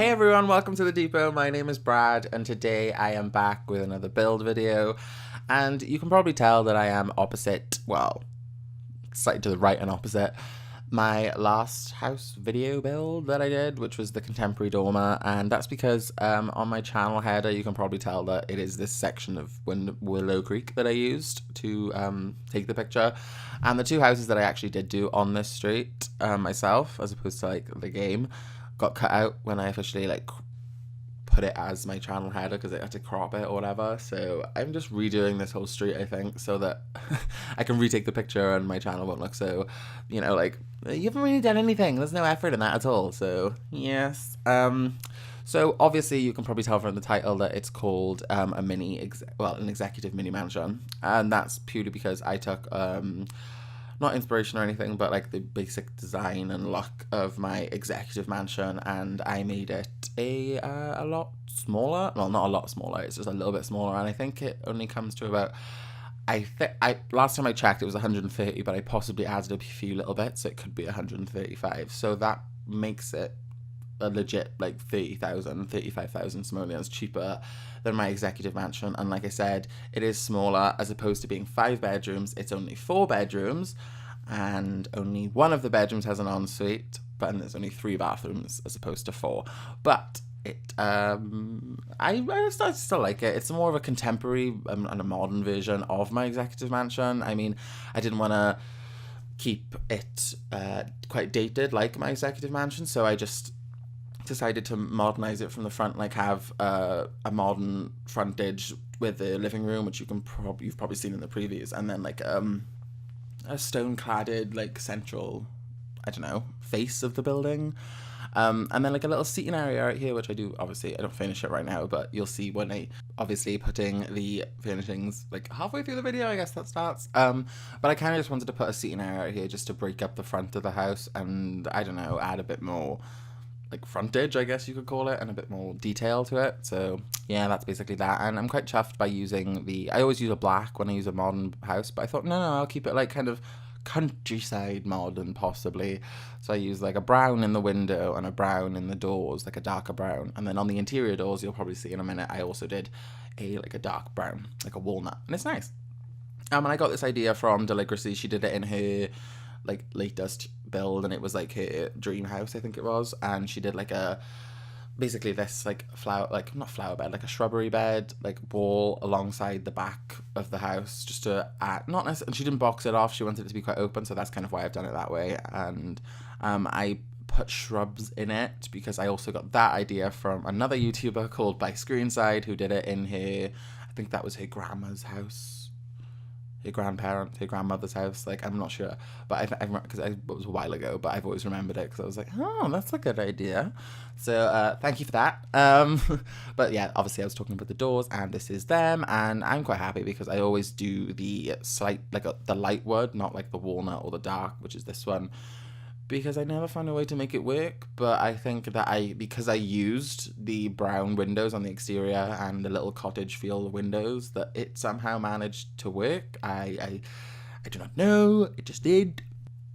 Hey everyone, welcome to the Depot. My name is Brad and today I am back with another build video, and you can probably tell that I am opposite, well, slightly to the right and opposite my last house video build that I did, which was the contemporary dormer, and that's because on my channel header you can probably tell that it is this section of Willow Creek that I used to take the picture, and the two houses that I actually did do on this street myself, as opposed to like the game, got cut out when I officially like put it as my channel header because I had to crop it or whatever. So I'm just redoing this whole street, I think, so that I can retake the picture and my channel won't look so, you know, like, you haven't really done anything. There's no effort in that at all. So yes. So obviously you can probably tell from the title that it's called an executive mini mansion, and that's purely because I took not inspiration or anything, but like the basic design and look of my executive mansion, and I made it a lot smaller. Well, not a lot smaller, it's just a little bit smaller, and I think it only comes to about, last time I checked it was 130, but I possibly added a few little bits, so it could be 135. So that makes it a legit like 35,000 simoleons cheaper than my executive mansion. And like I said, it is smaller. As opposed to being 5 bedrooms, it's only 4 bedrooms, and only one of the bedrooms has an ensuite, but there's only 3 bathrooms as opposed to 4. But it I still like it. It's more of a contemporary and a modern version of my executive mansion. I mean, I didn't want to keep it quite dated like my executive mansion, so I just decided to modernize it from the front, like have a modern frontage with the living room, which you've probably seen in the previews, and then like a stone cladded like central, I don't know, face of the building, and then like a little seating area right here, which I don't finish it right now, but you'll see when I obviously putting the finishings like halfway through the video, I guess that starts. But I kind of just wanted to put a seating area right here just to break up the front of the house, and I don't know, add a bit more like frontage, I guess you could call it, and a bit more detail to it. So yeah, that's basically that. And I'm quite chuffed by using I always use a black when I use a modern house, but I thought no, I'll keep it like kind of countryside modern possibly. So I use like a brown in the window and a brown in the doors, like a darker brown, and then on the interior doors, you'll probably see in a minute, I also did a dark brown, like a walnut, and it's nice. And I got this idea from Deligracy. She did it in her like latest build, and it was like her dream house, I think it was, and she did like basically this like not flower bed, like a shrubbery bed, like wall alongside the back of the house, just to add, not necessarily, and she didn't box it off, she wanted it to be quite open, so that's kind of why I've done it that way. And I put shrubs in it because I also got that idea from another YouTuber called By Screenside, who did it in her, I think that was her grandma's house, her grandmother's house, like, I'm not sure, but because it was a while ago, but I've always remembered it because I was like, oh, that's a good idea. So thank you for that. But yeah, obviously I was talking about the doors, and this is them, and I'm quite happy because I always do the slight, like the light wood, not like the walnut or the dark, which is this one, because I never found a way to make it work. But I think that because I used the brown windows on the exterior and the little cottage feel windows, that it somehow managed to work. I do not know, it just did.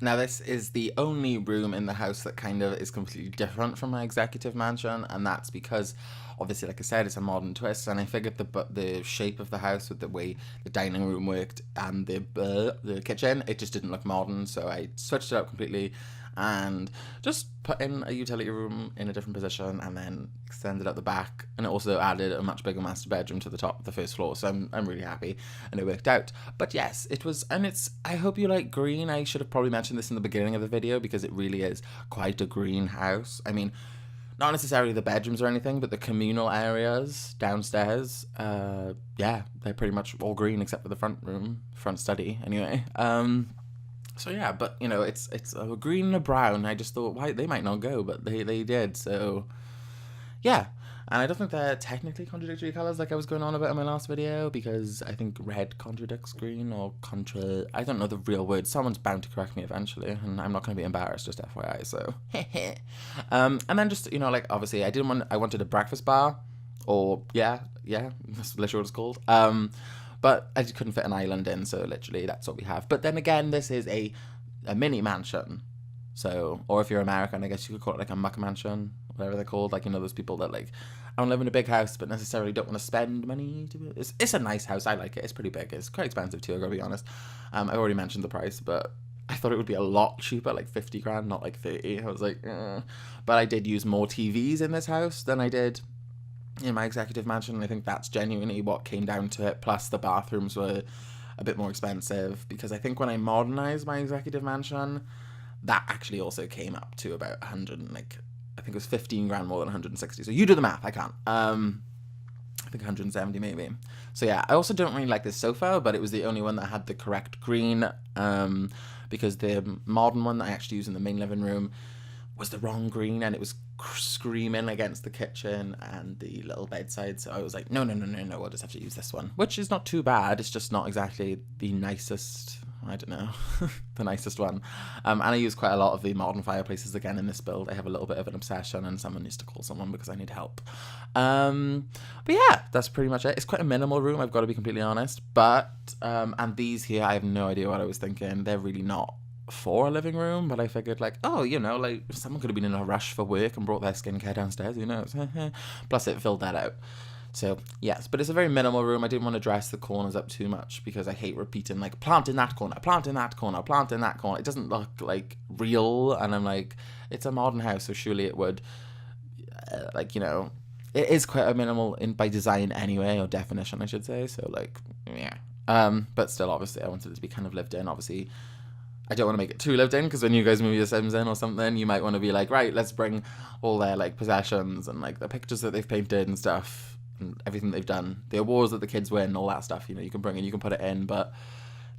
Now this is the only room in the house that kind of is completely different from my executive mansion, and that's because obviously, like I said, it's a modern twist, and I figured the shape of the house with the way the dining room worked and the kitchen, it just didn't look modern, so I switched it up completely and just put in a utility room in a different position, and then extended out the back, and it also added a much bigger master bedroom to the top of the first floor, so I'm really happy, and it worked out. But yes, it was, and I hope you like green. I should have probably mentioned this in the beginning of the video because it really is quite a green house. I mean, not necessarily the bedrooms or anything, but the communal areas downstairs, yeah, they're pretty much all green except for the front study anyway. So yeah, but you know, it's a green and a brown. I just thought, why, they might not go, but they did, so yeah. And I don't think they're technically contradictory colors like I was going on about in my last video, because I think red contradicts green, or I don't know the real word. Someone's bound to correct me eventually, and I'm not going to be embarrassed, just FYI, so and then just, you know, like, obviously I wanted a breakfast bar, or yeah, that's literally what it's called. But I just couldn't fit an island in, so literally that's what we have. But then again, this is a mini mansion. So, or if you're American, I guess you could call it like a muck mansion, whatever they're called. Like, you know, those people that like, I don't live in a big house, but necessarily don't want to spend money to it. It's a nice house. I like it. It's pretty big. It's quite expensive too, I gotta be honest. I've already mentioned the price, but I thought it would be a lot cheaper, like 50 grand, not like 30. I was like, But I did use more TVs in this house than I did in my executive mansion. And I think that's genuinely what came down to it. Plus the bathrooms were a bit more expensive, because I think when I modernized my executive mansion, that actually also came up to about 100 and like, I think it was 15 grand more than 160. So you do the math, I can't. I think 170 maybe. So yeah, I also don't really like this sofa, but it was the only one that had the correct green, because the modern one that I actually use in the main living room was the wrong green, and it was screaming against the kitchen and the little bedside. So I was like, no, we'll just have to use this one, which is not too bad. It's just not exactly the nicest, I don't know, the nicest one. And I use quite a lot of the modern fireplaces again in this build. I have a little bit of an obsession, and someone needs to call someone because I need help. But yeah, that's pretty much it. It's quite a minimal room, I've got to be completely honest. But, and these here, I have no idea what I was thinking. They're really not for a living room, but I figured like, oh, you know, like someone could have been in a rush for work and brought their skincare downstairs, who knows. Plus it filled that out. So yes, but it's a very minimal room. I didn't want to dress the corners up too much because I hate repeating like plant in that corner, plant in that corner, plant in that corner. It doesn't look like real, and I'm like, it's a modern house, so surely it would, like, you know, it is quite a minimal in by design anyway, or definition I should say. So like, yeah, but still, obviously I wanted it to be kind of lived in. Obviously I don't want to make it too lived in, because when you guys move your Sims in or something, you might want to be like, right, let's bring all their like possessions and like the pictures that they've painted and stuff and everything they've done, the awards that the kids win, all that stuff, you know, you can bring in, you can put it in. But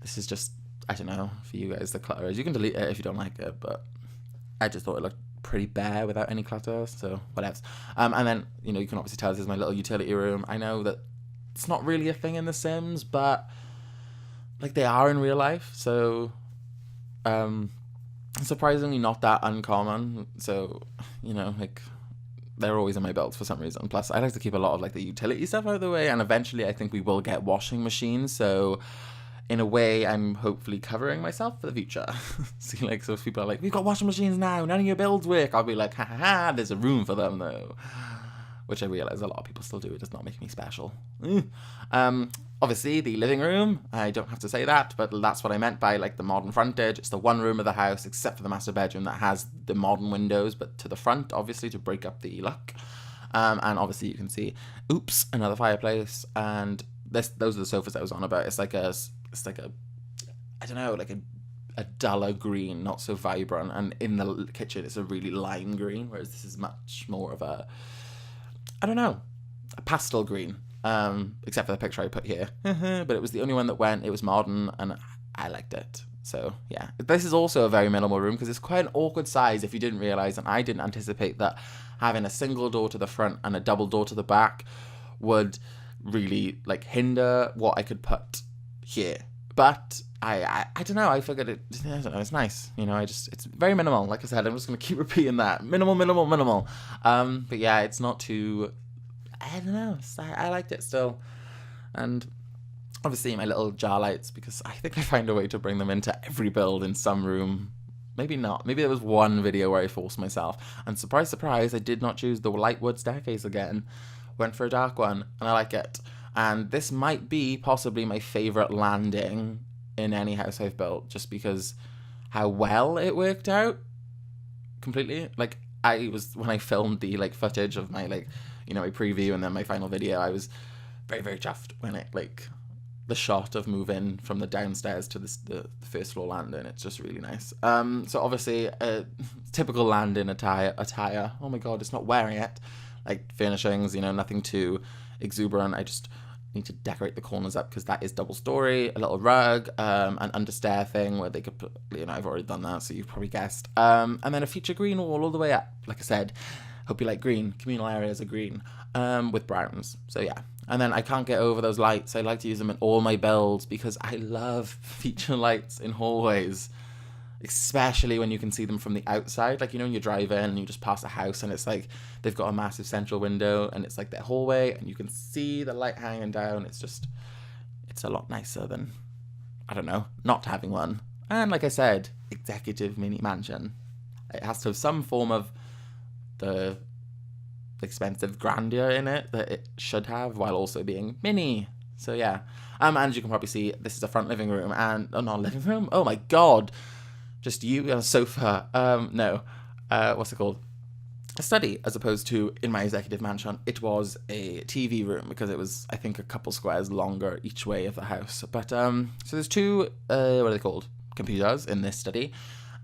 this is just, I don't know, for you guys, the clutter is, you can delete it if you don't like it, but I just thought it looked pretty bare without any clutter, so what else. And then, you know, you can obviously tell this is my little utility room. I know that it's not really a thing in The Sims, but like they are in real life, so surprisingly not that uncommon. So, you know, like they're always in my builds for some reason. Plus I like to keep a lot of like the utility stuff out of the way, and eventually I think we will get washing machines, so in a way I'm hopefully covering myself for the future. See, like, so if people are like, we've got washing machines now, none of your builds work, I'll be like, ha ha ha, there's a room for them though. Which I realize a lot of people still do. It does not make me special. Obviously, the living room, I don't have to say that, but that's what I meant by like the modern frontage. It's the one room of the house, except for the master bedroom, that has the modern windows, but to the front, obviously, to break up the look. And obviously, you can see, oops, another fireplace. And those are the sofas I was on about. It's like a, I don't know, like a duller green, not so vibrant. And in the kitchen, it's a really lime green, whereas this is much more of a, I don't know, a pastel green, except for the picture I put here. But it was the only one that went. It was modern, and I liked it. So, yeah. This is also a very minimal room, because it's quite an awkward size if you didn't realise, and I didn't anticipate that having a single door to the front and a double door to the back would really, like, hinder what I could put here. But I don't know, I figured it, I don't know, it's nice, you know, it's very minimal. Like I said, I'm just going to keep repeating that. Minimal. But yeah, it's not too, I don't know, I liked it still. And obviously my little jar lights, because I think I find a way to bring them into every build in some room. Maybe not. Maybe there was one video where I forced myself. And surprise, surprise, I did not choose the light wood staircase again. Went for a dark one, and I like it. And this might be possibly my favourite landing in any house I've built, just because how well it worked out completely. Like, I was, when I filmed the like footage of my like, you know, my preview and then my final video, I was very, very chuffed when it like the shot of moving from the downstairs to the first floor landing. It's just really nice. So obviously typical landing attire. Oh my god, it's not wearing it. Like furnishings, you know, nothing too exuberant. I just need to decorate the corners up, because that is double story, a little rug, an understair thing where they could put, you know, I've already done that, so you've probably guessed. And then a feature green wall all the way up. Like I said, hope you like green. Communal areas are green, with browns. So yeah. And then I can't get over those lights. I like to use them in all my builds, because I love feature lights in hallways, especially when you can see them from the outside. Like, you know, when you drive in and you just pass a house and it's like they've got a massive central window and it's like their hallway and you can see the light hanging down. It's just, it's a lot nicer than, I don't know, not having one. And like I said, executive mini mansion. It has to have some form of the expensive grandeur in it that it should have, while also being mini. So yeah, and you can probably see, this is a front living room, and not a living room. Oh my god, just you on a sofa. No, what's it called? A study, as opposed to in my executive mansion, it was a TV room, because it was, I think, a couple squares longer each way of the house. But so there's two, what are they called? Computers in this study.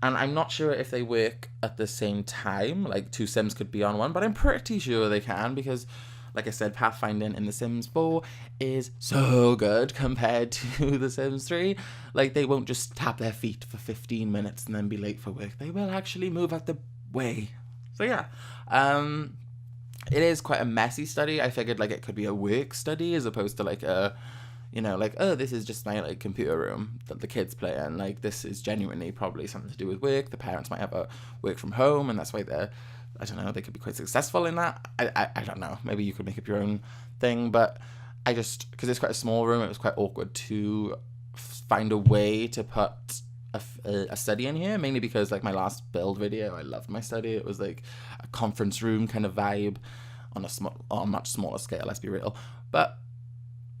And I'm not sure if they work at the same time, like 2 Sims could be on one, but I'm pretty sure they can, because, like I said, pathfinding in The Sims 4 is so good compared to The Sims 3. Like, they won't just tap their feet for 15 minutes and then be late for work. They will actually move out the way. So yeah, it is quite a messy study. I figured, like, it could be a work study as opposed to, like, a, you know, like, oh, this is just my, like, computer room that the kids play in. Like, this is genuinely probably something to do with work. The parents might have a work from home, and that's why they're, I don't know, they could be quite successful in that. I don't know. Maybe you could make up your own thing, but I just, because it's quite a small room, it was quite awkward to find a way to put a study in here, mainly because, like, my last build video, I loved my study. It was like a conference room kind of vibe on a much smaller scale, let's be real. But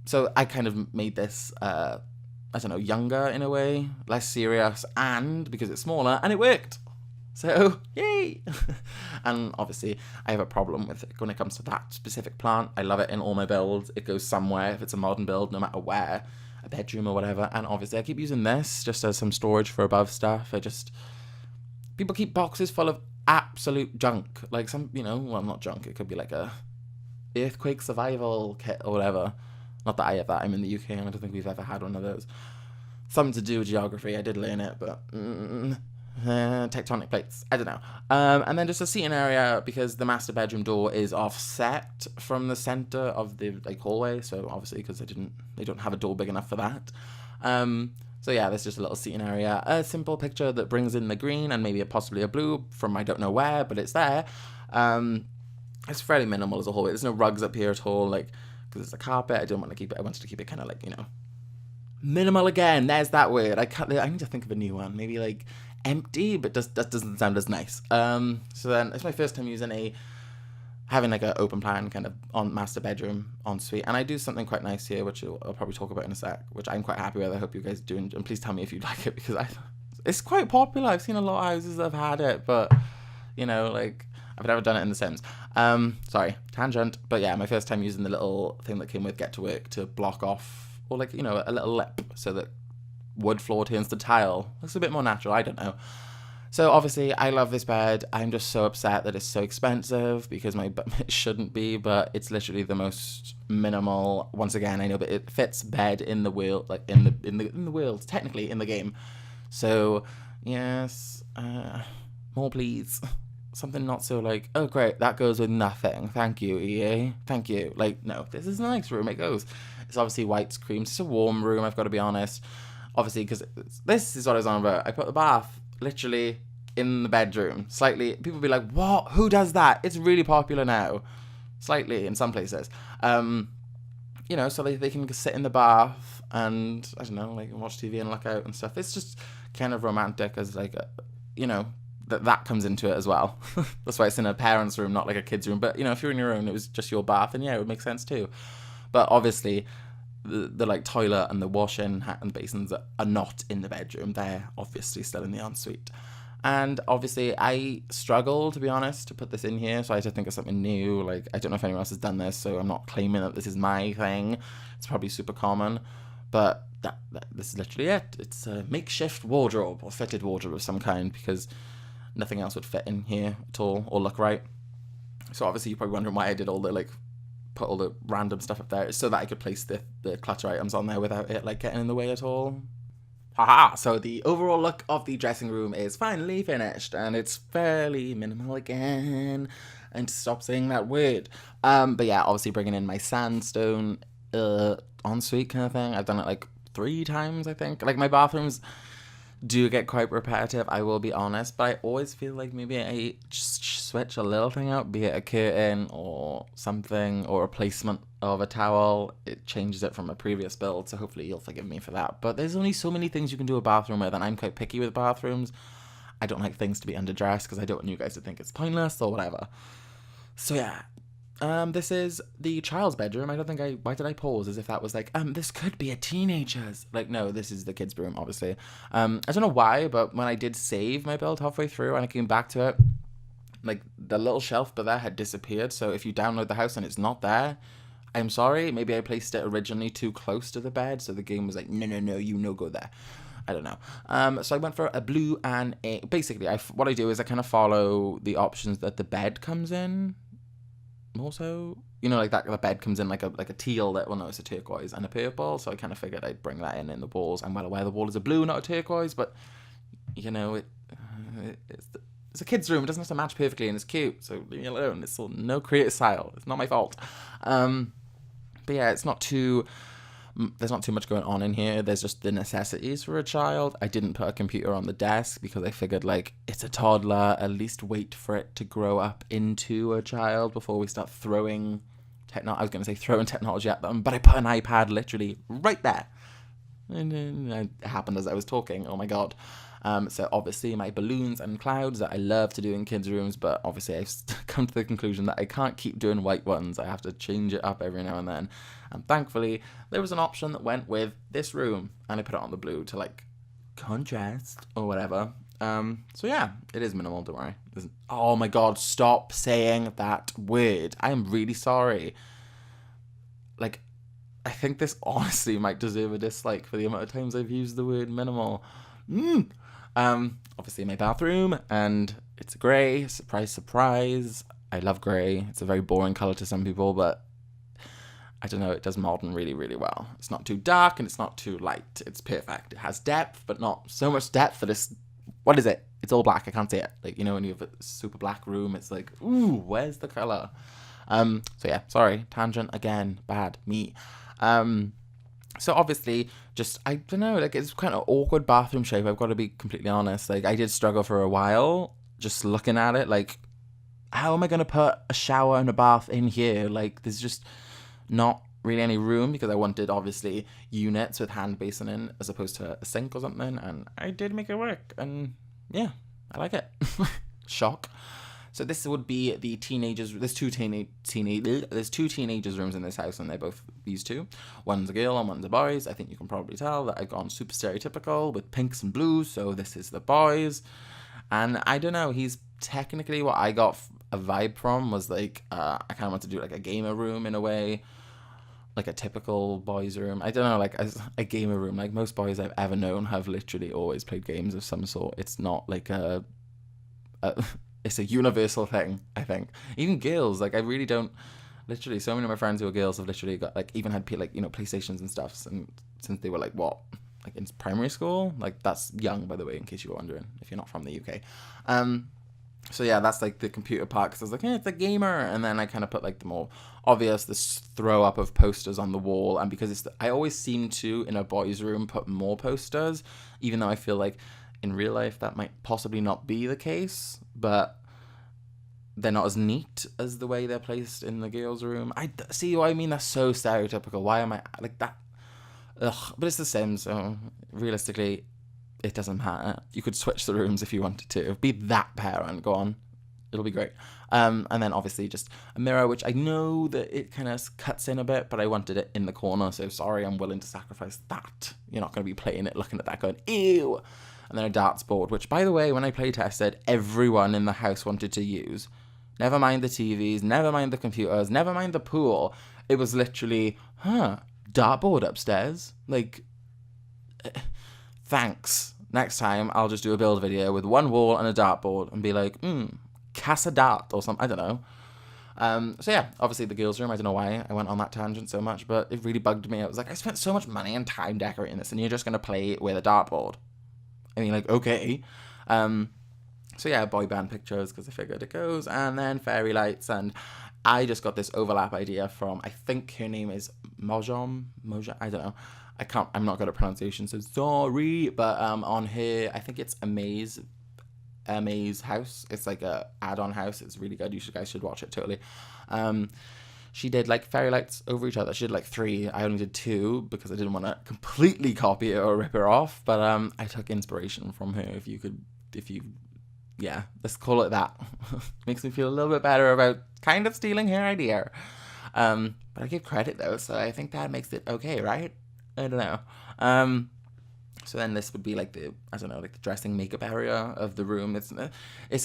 so I kind of made this, I don't know, younger in a way, less serious, and because it's smaller, and it worked. So, yay! And obviously, I have a problem with it when it comes to that specific plant. I love it in all my builds. It goes somewhere if it's a modern build, no matter where, a bedroom or whatever. And obviously, I keep using this just as some storage for above stuff. People keep boxes full of absolute junk. Like some, you know, well, not junk. It could be like a earthquake survival kit or whatever. Not that I have that. I'm in the UK and I don't think we've ever had one of those. Something to do with geography. I did learn it, but tectonic plates. I don't know. And then just a seating area, because the master bedroom door is offset from the center of the, like, hallway. So obviously, because they don't have a door big enough for that. So yeah, there's just a little seating area. A simple picture that brings in the green and maybe possibly a blue from I don't know where, but it's there. It's fairly minimal as a hallway. There's no rugs up here at all, like, because it's a carpet. I don't want to keep it. I wanted to keep it kind of like, you know, minimal again. There's that word. I need to think of a new one. Maybe like empty, but that doesn't sound as nice. So then it's my first time having like an open plan kind of on master bedroom ensuite, and I do something quite nice here, which I'll probably talk about in a sec, which I'm quite happy with. I hope you guys do, and please tell me if you like it, because it's quite popular. I've seen a lot of houses that have had it, but, you know, like, I've never done it in The Sims. Sorry, tangent. But yeah, my first time using the little thing that came with Get to Work to block off, or like, you know, a little lip so that wood floor turns to tile. Looks a bit more natural, I don't know. So obviously, I love this bed. I'm just so upset that it's so expensive, because it shouldn't be, but it's literally the most minimal. Once again, I know, but it fits bed in the world, like in the world, technically in the game. So yes, more please. Something not so like, oh great, that goes with nothing. Thank you, EA. Thank you. Like, no, this is a nice room. It goes. It's obviously white cream. It's a warm room, I've got to be honest. Obviously, because this is what I was on about. I put the bath literally in the bedroom. Slightly, people be like, what? Who does that? It's really popular now. Slightly, in some places. You know, so they can sit in the bath and, I don't know, like, watch TV and look out and stuff. It's just kind of romantic as, like, you know, that comes into it as well. That's why it's in a parent's room, not like a kid's room. But, you know, if you're in your own, it was just your bath, and yeah, it would make sense too. But obviously, the like toilet and the washing and basins are not in the bedroom. They're obviously still in the ensuite. And obviously, I struggle, to be honest, to put this in here, so I had to think of something new. Like, I don't know if anyone else has done this, so I'm not claiming that this is my thing. It's probably super common, but this is literally it. It's a makeshift wardrobe, or fitted wardrobe of some kind, because nothing else would fit in here at all, or look right. So obviously, you're probably wondering why I did all the, like, put all the random stuff up there, so that I could place the clutter items on there without it, like, getting in the way at all. Haha! So the overall look of the dressing room is finally finished, and it's fairly minimal again. And stop saying that word. But yeah, obviously bringing in my sandstone ensuite kind of thing. I've done it like 3 times, I think. Like, my bathrooms do get quite repetitive, I will be honest, but I always feel like maybe I just switch a little thing out, be it a curtain or something, or a placement of a towel. It changes it from a previous build, so hopefully you'll forgive me for that. But there's only so many things you can do a bathroom with, and I'm quite picky with bathrooms. I don't like things to be underdressed, because I don't want you guys to think it's pointless or whatever. So yeah, This is the child's bedroom. I don't think why did I pause as if that was like, this could be a teenager's. Like, no, this is the kid's room, obviously. I don't know why, but when I did save my build halfway through and I came back to it, like, the little shelf but there had disappeared. So if you download the house and it's not there, I'm sorry. Maybe I placed it originally too close to the bed, so the game was like, no, you no go there. I don't know. So I went for a blue and a... Basically, what I do is I kind of follow the options that the bed comes in. Also, you know, like that the bed comes in like a teal, that, well, no, it's a turquoise and a purple, so I kind of figured I'd bring that in the walls. I'm well aware the wall is a blue, not a turquoise, but you know, it's a kid's room. It doesn't have to match perfectly, and it's cute, so leave me alone. It's still no creative style. It's not my fault. But yeah, it's not too... There's not too much going on in here. There's just the necessities for a child. I didn't put a computer on the desk because I figured, like, it's a toddler. At least wait for it to grow up into a child before we start throwing technology at them. But I put an iPad literally right there. And it happened as I was talking. Oh my god. So obviously my balloons and clouds that I love to do in kids' rooms, but obviously I've come to the conclusion that I can't keep doing white ones. I have to change it up every now and then. And thankfully, there was an option that went with this room, and I put it on the blue to, like, contrast or whatever. So yeah, it is minimal, don't worry. Oh my god, stop saying that word. I am really sorry. Like, I think this honestly might deserve a dislike for the amount of times I've used the word minimal. Obviously my bathroom, and it's grey. Surprise, surprise. I love grey. It's a very boring colour to some people, but I don't know, it does modern really, really well. It's not too dark and it's not too light. It's perfect. It has depth, but not so much depth that it's... What is it? It's all black. I can't see it. Like, you know, when you have a super black room, it's like, ooh, where's the colour? So yeah, sorry. Tangent again. Bad. Me. So obviously, just, I don't know, like, it's kind of awkward bathroom shape, I've got to be completely honest. Like, I did struggle for a while just looking at it. Like, how am I going to put a shower and a bath in here? Like, there's just not really any room, because I wanted, obviously, units with hand basin in as opposed to a sink or something, and I did make it work, and yeah, I like it. Shock. So this would be the teenagers. There's two teenagers' rooms in this house, and they're both these two. One's a girl and one's a boys. I think you can probably tell that I've gone super stereotypical with pinks and blues. So this is the boys, and I don't know. He's technically what I got a vibe from was like I kind of want to do like a gamer room in a way, like a typical boys' room. I don't know, like a gamer room. Like most boys I've ever known have literally always played games of some sort. It's not like it's a universal thing, I think. Even girls, like, I really don't... Literally, so many of my friends who are girls have literally got, like, even had, like, you know, PlayStations and stuff and since they were, like, what? Like, in primary school? Like, that's young, by the way, in case you were wondering, if you're not from the UK. So, yeah, that's, like, the computer part, because I was like, it's a gamer. And then I kind of put, like, the more obvious, this throw-up of posters on the wall. And because I always seem to, in a boys' room, put more posters, even though I feel like in real life that might possibly not be the case, but they're not as neat as the way they're placed in the girls' room. I see what I mean. That's so stereotypical. Why am I like that? Ugh. But it's the same, so realistically, it doesn't matter. You could switch the rooms if you wanted to. Be that parent. Go on. It'll be great. And then obviously just a mirror, which I know that it kind of cuts in a bit, but I wanted it in the corner, so sorry, I'm willing to sacrifice that. You're not going to be playing it, looking at that going, ew. And then a darts board, which, by the way, when I play tested, everyone in the house wanted to use. Never mind the TVs, never mind the computers, never mind the pool. It was literally, dartboard upstairs. Like, thanks. Next time, I'll just do a build video with one wall and a dartboard and be like, cast a dart or something. I don't know. So yeah, obviously the girls' room, I don't know why I went on that tangent so much, but it really bugged me. I was like, I spent so much money and time decorating this, and you're just going to play with a dartboard. I mean, like, okay. So yeah, boy band pictures, because I figured it goes, and then fairy lights, and I just got this overlap idea from, I think her name is Mojam, I don't know. I'm not good at pronunciation, so sorry, but on her, I think it's Amaze house. It's like a add-on house. It's really good. You guys should watch it totally. She did like fairy lights over each other. She did like 3. I only did 2 because I didn't want to completely copy it or rip her off. But I took inspiration from her. If you yeah, let's call it that. Makes me feel a little bit better about kind of stealing her idea. But I give credit though, so I think that makes it okay, right? I don't know. So then this would be like the, I don't know, like the dressing makeup area of the room. It's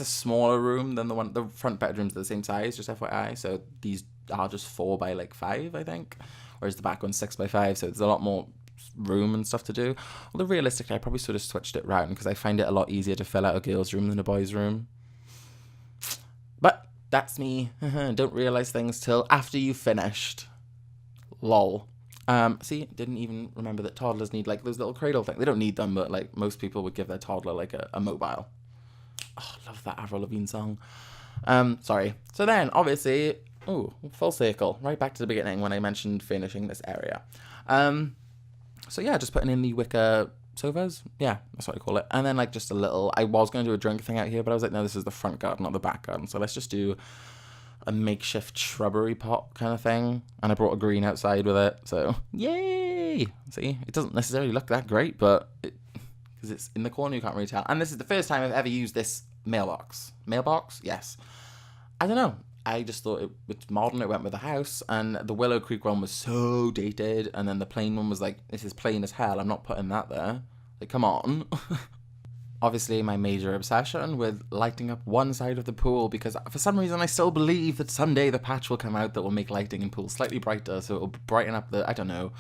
a smaller room than the front bedroom's the same size, just FYI. So these are just 4 by like 5, I think. Whereas the back one's 6 by 5, so there's a lot more room and stuff to do. Although realistically, I probably sort of switched it around because I find it a lot easier to fill out a girl's room than a boy's room. But that's me. Don't realize things till after you've finished. Lol. See, didn't even remember that toddlers need like those little cradle things. They don't need them, but like most people would give their toddler like a mobile. Oh, I love that Avril Lavigne song. Sorry. So then, obviously, ooh, full circle, right back to the beginning when I mentioned finishing this area. So yeah, just putting in the wicker sofas. Yeah, that's what I call it. And then like just a little, I was going to do a drink thing out here, but I was like, no, this is the front garden, not the back garden. So let's just do a makeshift shrubbery pot kind of thing. And I brought a green outside with it. So yay! See, it doesn't necessarily look that great, but because it's in the corner, you can't really tell. And this is the first time I've ever used this mailbox. Mailbox? Yes. I don't know. I just thought it's modern, it went with the house, and the Willow Creek one was so dated, and then the plain one was like, this is plain as hell, I'm not putting that there. Like, come on. Obviously, my major obsession with lighting up one side of the pool, because for some reason I still believe that someday the patch will come out that will make lighting in pools slightly brighter, so it will brighten up the, I don't know.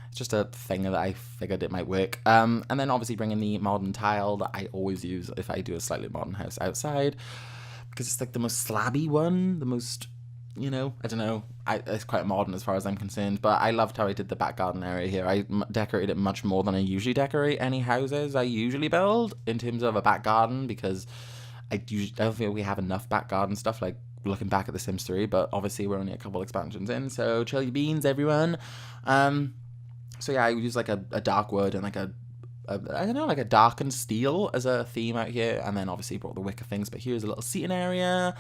It's just a thing that I figured it might work. And then obviously bringing the modern tile that I always use if I do a slightly modern house outside. Because it's like the most slabby one, the most, you know, I don't know, it's quite modern as far as I'm concerned, but I loved how I did the back garden area here. I decorated it much more than I usually decorate any houses I usually build in terms of a back garden, because I don't think we have enough back garden stuff, like looking back at The Sims 3, but obviously we're only a couple expansions in, so chill your beans, everyone. So yeah, I use like a dark wood and like I don't know, like a darkened steel as a theme out here, and then obviously brought the wicker things, but here's a little seating area.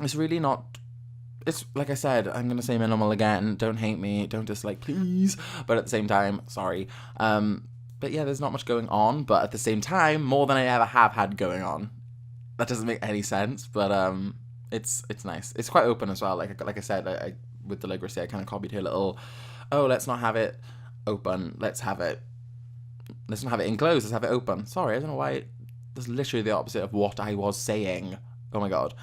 It's really not, it's like I said, I'm gonna say minimal again, don't hate me, don't dislike, please, but at the same time, sorry. But yeah, there's not much going on, but at the same time, more than I ever have had going on. That doesn't make any sense, but it's nice. It's quite open as well, like I said, I with the Legacy, I kind of copied her little, oh, let's not have it open, let's not have it enclosed, let's have it open. Sorry, I don't know why. That's literally the opposite of what I was saying. Oh my god.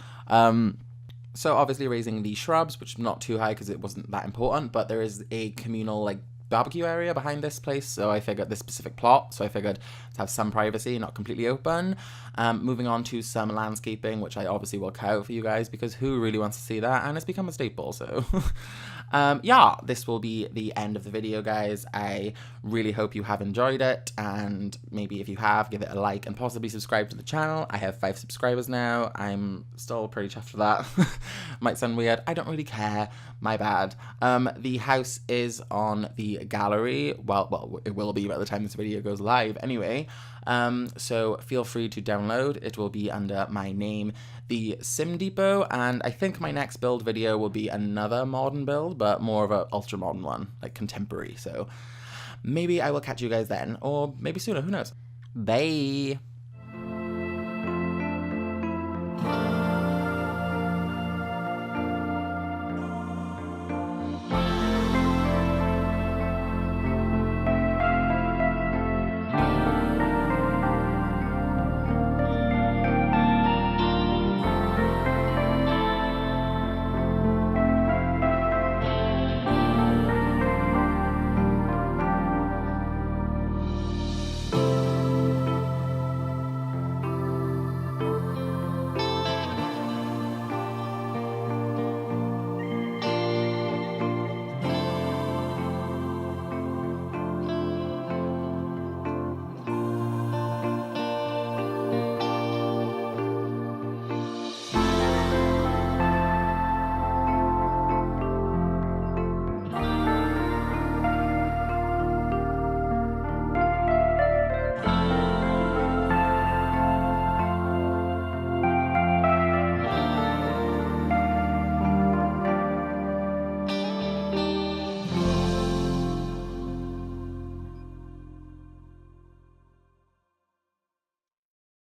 So obviously raising the shrubs, which is not too high because it wasn't that important, but there is a communal like barbecue area behind this place, so I figured this specific plot, so I figured to have some privacy, not completely open. Moving on to some landscaping, which I obviously will cut out for you guys because who really wants to see that, and it's become a staple, so yeah, this will be the end of the video, guys. I really hope you have enjoyed it, and maybe if you have, give it a like and possibly subscribe to the channel. I have 5 subscribers now. I'm still pretty chuffed with that. Might sound weird, I don't really care, my bad. The house is on the gallery, well it will be by the time this video goes live anyway, so feel free to download. It will be under my name, the Sim Depot, and I think my next build video will be another modern build, but more of an ultra modern one, like contemporary, so maybe I will catch you guys then, or maybe sooner, who knows. Bye!